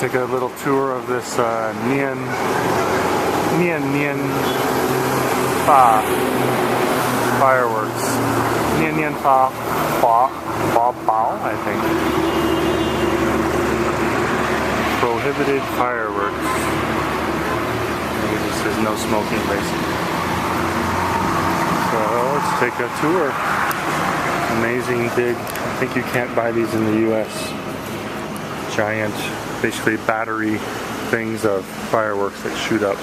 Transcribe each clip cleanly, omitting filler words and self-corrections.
Take a little tour of this Nian Fa fireworks. Nian Fa Bao, I think. Prohibited fireworks. Maybe this says no smoking, basically. So let's take a tour. Amazing big. I think you can't buy these in the U.S. Giant, basically battery things of fireworks that shoot up.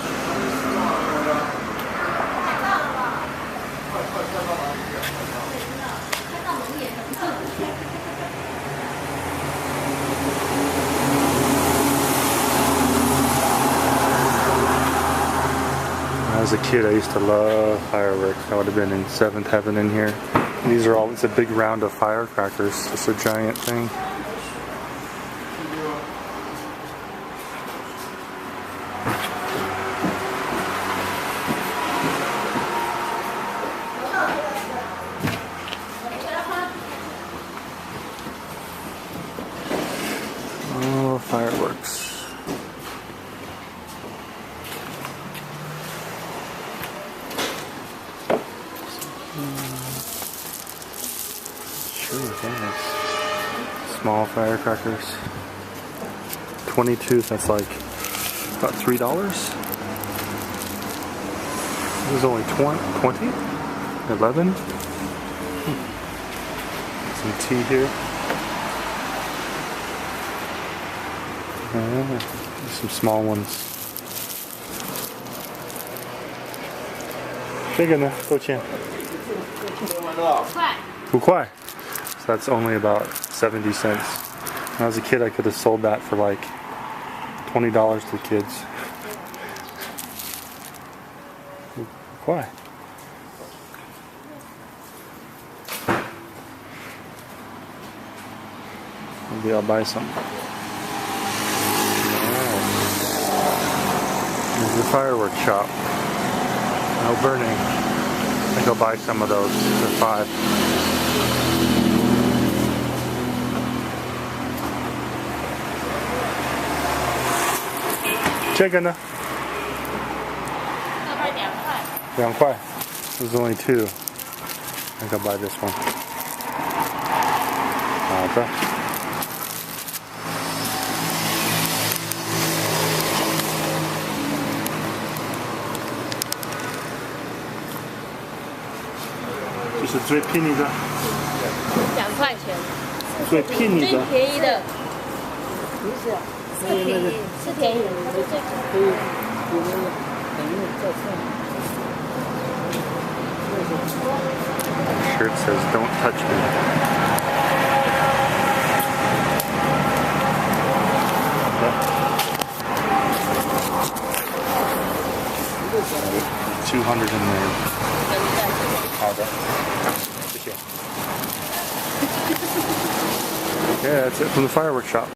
As a kid, I used to love fireworks. I would have been in seventh heaven in here. These are all, it's a big round of firecrackers. It's a giant thing. Oh, fireworks. Small firecrackers. 22, that's like about $3. This is only 20? 11? Some tea here. Some small ones. 这个呢？多少钱？5块. So that's only about 70 cents. When I was a kid, I could have sold that for like $20 to the kids. Why? Maybe I'll buy some. There's the fireworks shop. No burning. I think I'll buy some of those for $5. This is only 2. I think I'll buy this one. Okay. This is 最便宜的。2块钱。最便宜的。最便宜的。不是。是便宜，是便宜，它是最便宜。Shirt says "Don't touch me." $200 in there. 好的，谢谢。Yeah, that's it from the fireworks shop.